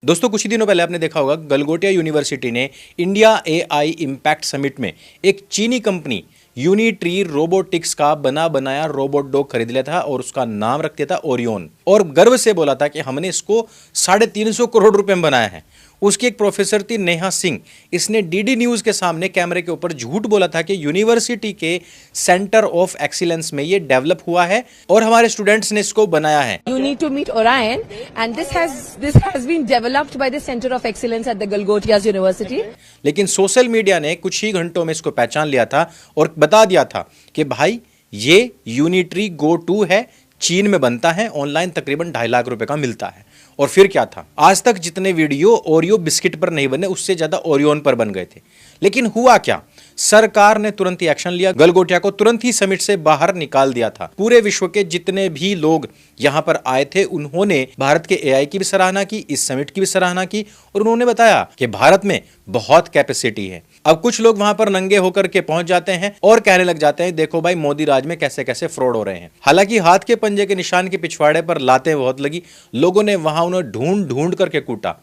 दोस्तों कुछ ही दिनों पहले आपने देखा होगा गलगोटिया यूनिवर्सिटी ने इंडिया एआई इम्पैक्ट समिट में एक चीनी कंपनी यूनिट्री रोबोटिक्स का बना बनाया रोबोट डॉग खरीद लिया था और उसका नाम रख दिया था ओरियन और गर्व से बोला था कि हमने इसको 350 करोड़ रुपए में बनाया है। उसकी एक प्रोफेसर थी नेहा सिंह, इसने डीडी न्यूज के सामने कैमरे के ऊपर झूठ बोला था कि यूनिवर्सिटी के सेंटर ऑफ एक्सीलेंस में ये डेवलप हुआ है और हमारे स्टूडेंट्स ने इसको बनाया है। You need to meet Orion and this has been developed by the Center of Excellence at the Galgotias University. लेकिन सोशल मीडिया ने कुछ ही घंटों में इसको पहचान लिया था और बता दिया था कि भाई ये यूनिट्री गो 2 है, चीन में बनता है, ऑनलाइन तकरीबन 2.5 लाख रुपए का मिलता है। और फिर क्या था, आज तक जितने वीडियो ओरियो बिस्किट पर नहीं बने उससे ज्यादा ओरियन पर बन गए थे। लेकिन हुआ क्या, सरकार ने तुरंत ही एक्शन लिया, गलगोटिया को तुरंत ही समिट से बाहर निकाल दिया था। पूरे विश्व के जितने भी लोग यहां पर आए थे उन्होंने भारत के एआई की भी सराहना की, इस समिट की भी सराहना की और उन्होंने बताया कि भारत में बहुत कैपेसिटी है। अब कुछ लोग वहां पर नंगे होकर के पहुंच जाते हैं और कहने लग जाते हैं देखो भाई मोदी राज में कैसे कैसे फ्रॉड हो रहे हैं। हालांकि हाथ के पंजे के निशान के पिछवाड़े पर लातें बहुत लगी, लोगों ने वहां उन्हें ढूंढ ढूंढ करके कूटा।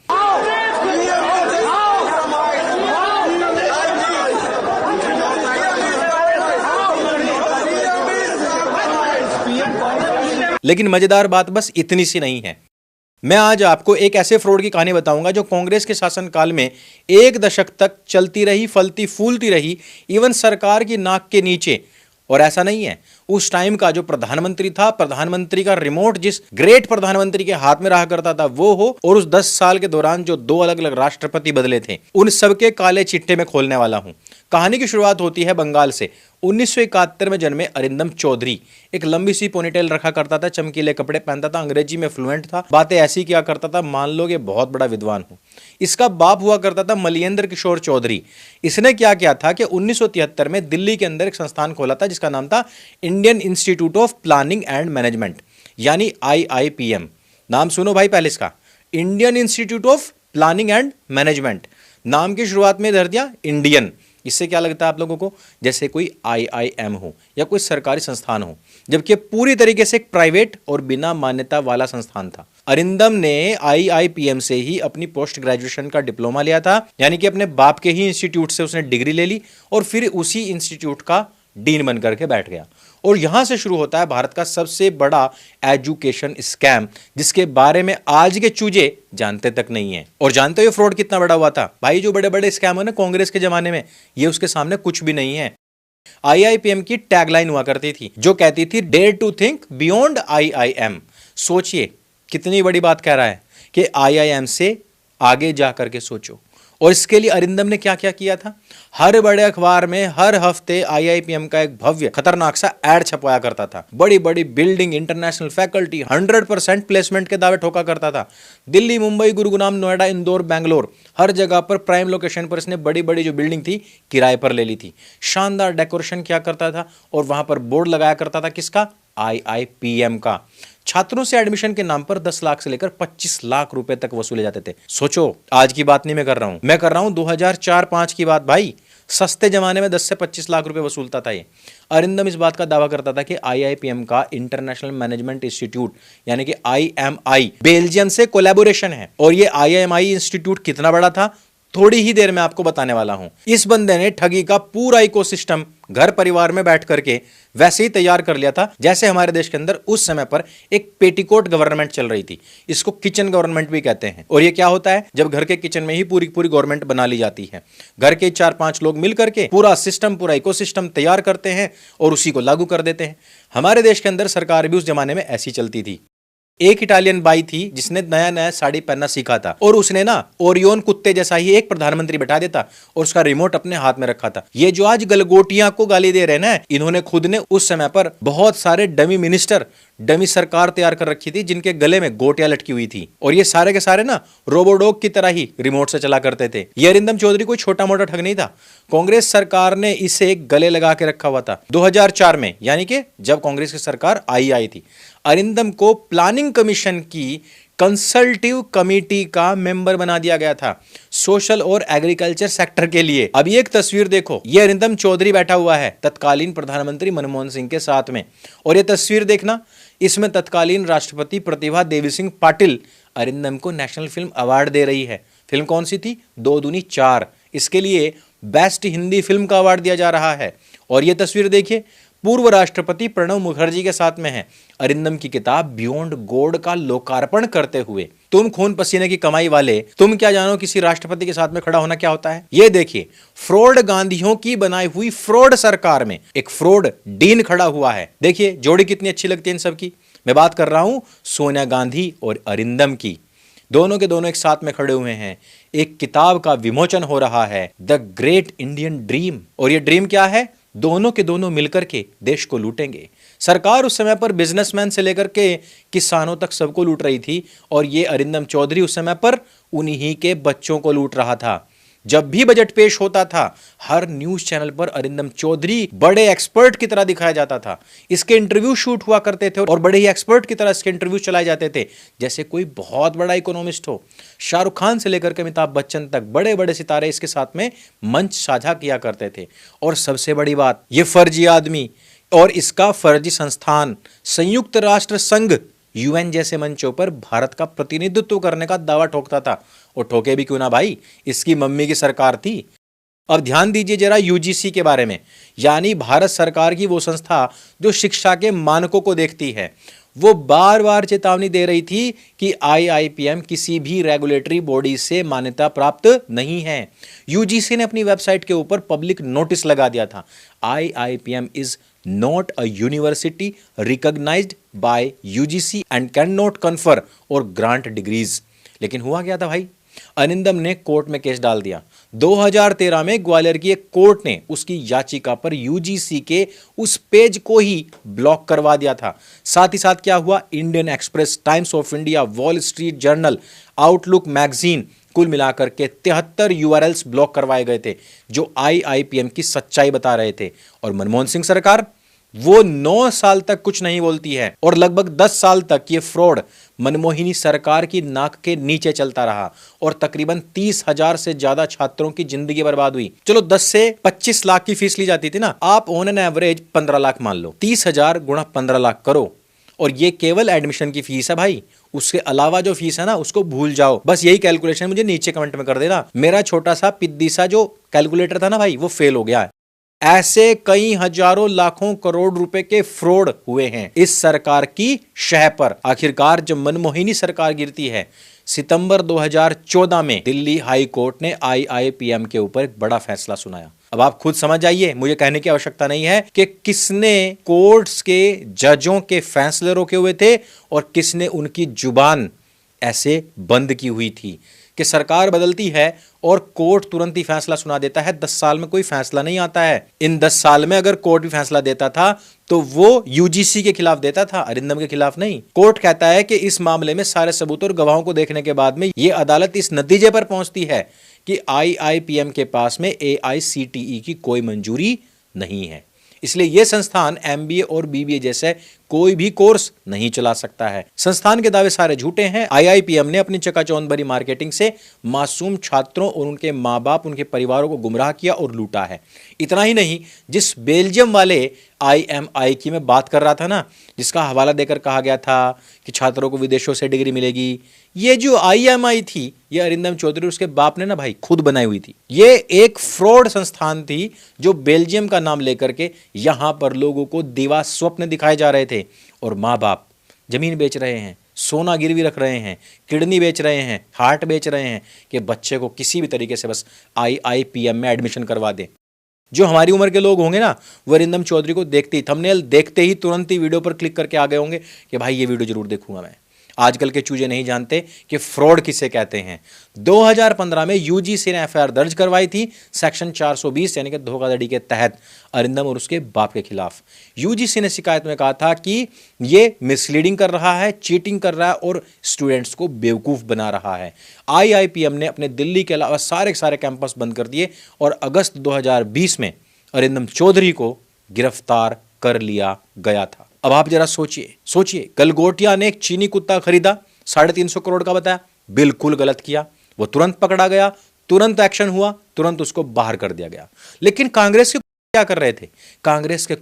लेकिन मजेदार बात बस इतनी सी नहीं है। मैं आज आपको एक ऐसे फ्रॉड की कहानी बताऊंगा जो कांग्रेस के शासनकाल में 1 दशक तक चलती रही, फलती फूलती रही, इवन सरकार की नाक के नीचे। और ऐसा नहीं है, उस टाइम का जो प्रधानमंत्री था, प्रधानमंत्री का रिमोट जिस ग्रेट प्रधानमंत्री के हाथ में रहा करता था वो हो, और उस 10 साल के दौरान जो 2 अलग अलग राष्ट्रपति बदले थे उन सबके काले चिट्टे में खोलने वाला हूं। कहानी की शुरुआत होती है बंगाल से। 1971 में जन्मे अरिंदम चौधरी एक लंबी सी पोनीटेल रखा करता था, चमकीले कपड़े पहनता था, अंग्रेजी में फ्लुएंट था, बातें ऐसी किया करता था मान लो कि बहुत बड़ा विद्वान हो। इसका बाप हुआ करता था मलियेंद्र किशोर चौधरी। इसने क्या किया था कि 1973 में दिल्ली के अंदर एक संस्थान खोला था जिसका नाम था Indian institute of planning and management, यानी IIPM। नाम सुनो भाई पहले इसका, Indian institute of planning and management. नाम की शुरुआत में धर दिया इंडियन। इससे क्या लगता है आप लोगों को, जैसे कोई IIM हो या कोई सरकारी संस्थान हो, जबकि पूरी तरीके से एक प्राइवेट और बिना मान्यता वाला संस्थान था। अरिंदम ने IIPM से ही अपनी पोस्ट ग्रेजुएशन का डिप्लोमा लिया था, यानी कि अपने बाप के ही इंस्टीट्यूट से उसने डिग्री ले ली और फिर उसी इंस्टीट्यूट का डीन बन करके बैठ गया। और यहां से शुरू होता है भारत का सबसे बड़ा एजुकेशन स्कैम, जिसके बारे में आज के चूजे जानते तक नहीं है। और जानते हो ये फ्रॉड कितना बड़ा हुआ था भाई? जो बड़े बड़े स्कैम है ना कांग्रेस के जमाने में, ये उसके सामने कुछ भी नहीं है। IIPM की टैगलाइन हुआ करती थी जो कहती थी dare to think beyond IIM। सोचिए कितनी बड़ी बात कह रहा है कि IIM से आगे जा करके सोचो। और इसके लिए अरिंदम ने क्या क्या किया था, हर बड़े अखबार में हर हफ्ते IIPM का एक भव्य खतरनाक सा एड छपवाया करता था। बड़ी बड़ी बिल्डिंग, इंटरनेशनल फैकल्टी, 100% प्लेसमेंट के दावे ठोका करता था। दिल्ली, मुंबई, गुरुग्राम, नोएडा, इंदौर, बेंगलोर, हर जगह पर प्राइम लोकेशन पर इसने बड़ी बड़ी जो बिल्डिंग थी किराए पर ले ली थी। शानदार डेकोरेशन किया करता था और वहां पर बोर्ड लगाया करता था किसका, IIPM का। छात्रों से एडमिशन के नाम पर 10 लाख से लेकर 25 लाख रुपए तक वसूले जाते थे। सोचो, आज की बात नहीं मैं कर रहा हूं, मैं कर रहा हूं 2004-5 की बात भाई। सस्ते जमाने में 10 से 25 लाख रुपए वसूलता था ये। अरिंदम इस बात का दावा करता था कि IIPM का इंटरनेशनल मैनेजमेंट इंस्टीट्यूट यानी कि IMI बेल्जियम से कोलैबोरेशन है। और ये IMI इंस्टीट्यूट कितना बड़ा था थोड़ी ही देर में आपको बताने वाला हूं। इस बंदे ने ठगी का पूरा इकोसिस्टम घर परिवार में बैठ करके वैसे ही तैयार कर लिया था जैसे हमारे देश के अंदर उस समय पर एक पेटीकोट गवर्नमेंट चल रही थी। इसको किचन गवर्नमेंट भी कहते हैं। और ये क्या होता है, जब घर के किचन में ही पूरी पूरी गवर्नमेंट बना ली जाती है। घर के 4-5 लोग मिल करके पूरा सिस्टम, पूरा इकोसिस्टम तैयार करते हैं और उसी को लागू कर देते हैं। हमारे देश के अंदर सरकार भी उस जमाने में ऐसी चलती थी। एक इटालियन बाई थी जिसने नया नया साड़ी पहनना सीखा था और उसने ना ओरियन कुत्ते जैसा ही एक प्रधानमंत्री बैठा देता और उसका रिमोट अपने हाथ में रखा था। ये जो आज गलगोटियां को गाली दे रहे हैं ना, इन्होंने खुद ने उस समय पर बहुत सारे डमी मिनिस्टर, डमी सरकार तैयार कर रखी थी जिनके गले में गोटियां लटकी हुई थी और ये सारे के सारे ना रोबोडॉग की तरह ही रिमोट से चला करते थे। ये अरिंदम चौधरी कोई छोटा मोटा ठग नहीं था, कांग्रेस सरकार ने इसे गले लगा के रखा हुआ था। 2004 में, यानी कि जब कांग्रेस की सरकार आई थी, अरिंदम को प्लानिंग कमीशन की कंसल्टिव कमेटी का मेंबर बना दिया गया था सोशल और एग्रीकल्चर सेक्टर के लिए। अभी एक तस्वीर देखो, ये अरिंदम चौधरी बैठा हुआ है तत्कालीन प्रधानमंत्री मनमोहन सिंह के साथ में। और ये तस्वीर देखना, इसमें तत्कालीन राष्ट्रपति प्रतिभा देवी सिंह पाटिल अरिंदम को नेशनल फिल्म अवार्ड दे रही है। फिल्म कौन सी थी? 2 दूनी 4। इसके लिए बेस्ट हिंदी फिल्म का अवार्ड दिया जा रहा है। और ये तस्वीर देखिए, पूर्व राष्ट्रपति प्रणब मुखर्जी के साथ में है। अरिंदम की किताब बियॉन्ड गॉड का लोकार्पण करते हुए। तुम खून पसीने की कमाई वाले, तुम क्या जानो किसी राष्ट्रपति के साथ में खड़ा होना क्या होता है? ये देखिए, फ्रॉड गांधियों की बनाई हुई फ्रॉड सरकार में एक फ्रॉड डीन खड़ा हुआ है। देखिए जोड़ी कितनी अच्छी लगती है इन सब की। मैं बात कर रहा हूं सोनिया गांधी और अरिंदम की। दोनों के दोनों एक साथ में खड़े हुए हैं। एक किताब का विमोचन हो रहा है, द ग्रेट इंडियन ड्रीम। और ये ड्रीम क्या है? दोनों के दोनों मिलकर के देश को लूटेंगे। सरकार उस समय पर बिजनेसमैन से लेकर के किसानों तक सबको लूट रही थी, और ये अरिंदम चौधरी उस समय पर उन्हीं के बच्चों को लूट रहा था। जब भी बजट पेश होता था, हर न्यूज चैनल पर अरिंदम चौधरी बड़े एक्सपर्ट की तरह दिखाया जाता था। इसके इंटरव्यू शूट हुआ करते थे और बड़े ही एक्सपर्ट की तरह इसके इंटरव्यू चलाए जाते थे, जैसे कोई बहुत बड़ा इकोनॉमिस्ट हो। शाहरुख खान से लेकर के अमिताभ बच्चन तक बड़े बड़े सितारे इसके साथ में मंच साझा किया करते थे। और सबसे बड़ी बात, ये फर्जी आदमी और इसका फर्जी संस्थान संयुक्त राष्ट्र संघ यूएन जैसे मंचों पर भारत का प्रतिनिधित्व करने का दावा ठोकता था। और ठोके भी क्यों ना भाई, इसकी मम्मी की सरकार थी। अब ध्यान दीजिए जरा यूजीसी के बारे में, यानी भारत सरकार की वो संस्था जो शिक्षा के मानकों को देखती है। वो बार बार चेतावनी दे रही थी कि आईआईपीएम किसी भी रेगुलेटरी बॉडी से मान्यता प्राप्त नहीं है। यूजीसी ने अपनी वेबसाइट के ऊपर पब्लिक नोटिस लगा दिया था, IIPM is not a university recognised by UGC and can not confer or grant degrees. लेकिन हुआ क्या था भाई? अरिंदम ने कोर्ट में केस डाल दिया। 2013 में ग्वालियर की एक कोर्ट ने उसकी याचिका पर यूजीसी के उस पेज को ही ब्लॉक करवा दिया था। साथ ही साथ क्या हुआ? Indian express, times of India, wall street journal, outlook magazine, कुल मिलाकर के 73 यूआरएल्स ब्लॉक करवाए गए थे जो आईआईपीएम की सच्चाई बता रहे थे। और मनमोहन सिंह सरकार वो 9 साल तक कुछ नहीं बोलती है और लगभग 10 साल तक ये फ्रॉड मनमोहिनी सरकार की नाक के नीचे चलता रहा और तकरीबन 30,000 से ज्यादा छात्रों की जिंदगी बर्बाद हुई। चलो 10 से 25 लाख की फीस ली जाती थी ना, आप ऑन एन एवरेज 15 लाख मान लो, 30,000 गुणा 15 लाख करो। और ये केवल एडमिशन की फीस है भाई, उसके अलावा जो फीस है ना उसको भूल जाओ। बस यही कैलकुलेशन मुझे नीचे कमेंट में कर देना। मेरा छोटा सा पिद्दी सा जो कैलकुलेटर था ना भाई, वो फेल हो गया है। ऐसे कई हजारों लाखों करोड़ रुपए के फ्रॉड हुए हैं इस सरकार की शह पर। आखिरकार जब मनमोहिनी सरकार गिरती है, सितंबर 2014 में दिल्ली हाई कोर्ट ने आईआईपीएम के ऊपर एक बड़ा फैसला सुनाया। अब आप खुद समझ जाइए, मुझे कहने की आवश्यकता नहीं है कि किसने कोर्ट्स के जजों के फैसले रोके हुए थे और किसने उनकी जुबान ऐसे बंद की हुई थी। कि सरकार बदलती है और कोर्ट तुरंत ही फैसला सुना देता है, 10 साल में कोई फैसला नहीं आता है। इन 10 साल में अगर कोर्ट भी फैसला देता था तो वो यूजीसी के खिलाफ देता था, अरिंदम के खिलाफ नहीं। कोर्ट कहता है कि इस मामले में सारे सबूत और गवाहों को देखने के बाद में ये अदालत इस नतीजे पर पहुंचती है कि आईआईपीएम के पास में एआईसीटीई की कोई मंजूरी नहीं है, इसलिए यह संस्थान एमबीए और बीबीए जैसे कोई भी कोर्स नहीं चला सकता है। संस्थान के दावे सारे झूठे हैं। आईआईपीएम ने अपनी चकाचौंध भरी मार्केटिंग से मासूम छात्रों और उनके माँ बाप, उनके परिवारों को गुमराह किया और लूटा है। इतना ही नहीं, जिस बेल्जियम वाले आईएमआई की मैं बात कर रहा था ना, जिसका हवाला देकर कहा गया था कि छात्रों को विदेशों से डिग्री मिलेगी, ये जो आईएमआई थी ये अरिंदम चौधरी उसके बाप ने ना भाई खुद बनाई हुई थी। ये एक फ्रॉड संस्थान थी जो बेल्जियम का नाम लेकर के यहां पर लोगों को दिवा स्वप्न दिखाए जा रहे थे और माँ बाप जमीन बेच रहे हैं, सोना गिरवी रख रहे हैं, किडनी बेच रहे हैं, हार्ट बेच रहे हैं कि बच्चे को किसी भी तरीके से बस आईआईपीएम में एडमिशन करवा दें। जो हमारी उम्र के लोग होंगे ना, वो अरिंदम चौधरी को देखते ही, थंबनेल देखते ही तुरंत ही वीडियो पर क्लिक करके आ गए होंगे कि भाई ये वीडियो जरूर देखूंगा मैं। आजकल के चूजे नहीं जानते कि फ्रॉड किसे कहते हैं। 2015 में यूजीसी ने एफआईआर दर्ज करवाई थी सेक्शन 420 यानी कि धोखाधड़ी के तहत अरिंदम और उसके बाप के खिलाफ। यूजीसी ने शिकायत में कहा था कि ये मिसलीडिंग कर रहा है, चीटिंग कर रहा है और स्टूडेंट्स को बेवकूफ बना रहा है। आईआईपीएम ने अपने दिल्ली के अलावा सारे के सारे कैंपस बंद कर दिए और अगस्त 2020 में अरिंदम चौधरी को गिरफ्तार कर लिया गया था। अब आप जरा सोचिए, गलगोटिया ने एक चीनी कुत्ता खरीदा, 350 करोड़ का बताया, बिल्कुल गलत किया। वो तुरंत पकड़ा गया, तुरंत एक्शन हुआ, तुरंत उसको बाहर कर दिया गया। लेकिन कांग्रेस के क्या कर रहे थे? कांग्रेस के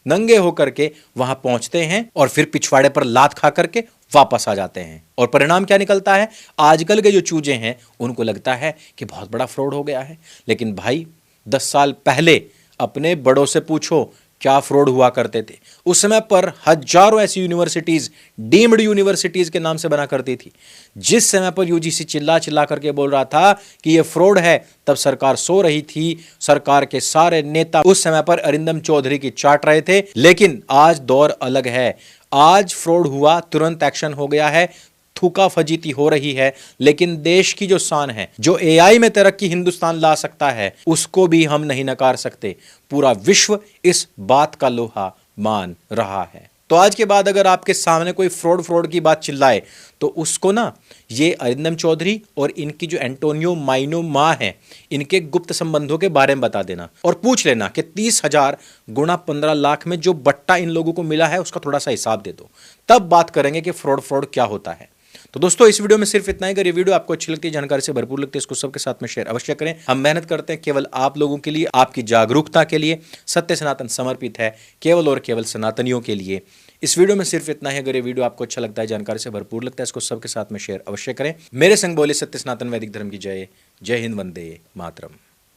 नंगे होकर के वहां पहुंचते हैं और फिर पिछवाड़े पर लात खा करके वापस आ जाते हैं। और परिणाम क्या निकलता है? आजकल के जो चूजे हैं उनको लगता है कि बहुत बड़ा फ्रॉड हो गया है, लेकिन भाई 10 साल पहले अपने बड़ों से पूछो क्या फ्रॉड हुआ करते थे। उस समय पर हजारों ऐसी यूनिवर्सिटीज डीम्ड यूनिवर्सिटीज के नाम से बना करती थी। जिस समय पर यूजीसी चिल्ला चिल्ला करके बोल रहा था कि यह फ्रॉड है, तब सरकार सो रही थी। सरकार के सारे नेता उस समय पर अरिंदम चौधरी की चाट रहे थे। लेकिन आज दौर अलग है। आज फ्रॉड हुआ, तुरंत एक्शन हो गया है, थूका फजीती हो रही है, लेकिन देश की जो शान है, जो एआई में तरक्की हिंदुस्तान ला सकता है, उसको भी हम नहीं नकार सकते। पूरा विश्व इस बात का लोहा मान रहा है। तो आज के बाद अगर आपके सामने कोई फ्रॉड की बात चिल्लाए तो उसको ना ये अरिंदम चौधरी और इनकी जो एंटोनियो माइनो मां है, इनके गुप्त संबंधों के बारे में बता देना और पूछ लेना कि 30,000 गुणा 15 लाख में जो बट्टा इन लोगों को मिला है उसका थोड़ा सा हिसाब दे दो। तब बात करेंगे कि फ्रॉड क्या होता है। तो दोस्तों इस वीडियो में सिर्फ इतना ही। अगर ये वीडियो आपको अच्छी लगती है, जानकारी से भरपूर लगती है, इसको सबके साथ में शेयर अवश्य करें। हम मेहनत करते हैं केवल आप लोगों के लिए, आपकी जागरूकता के लिए। सत्य सनातन समर्पित है केवल और केवल सनातनियों के लिए। इस वीडियो में सिर्फ इतना ही। अगर ये वीडियो आपको अच्छा लगता है, जानकारी से भरपूर लगता है, इसको सबके साथ में शेयर अवश्य करें। मेरे संग बोले सत्य सनातन वैदिक धर्म की जय। जय हिंद, वंदे मातरम।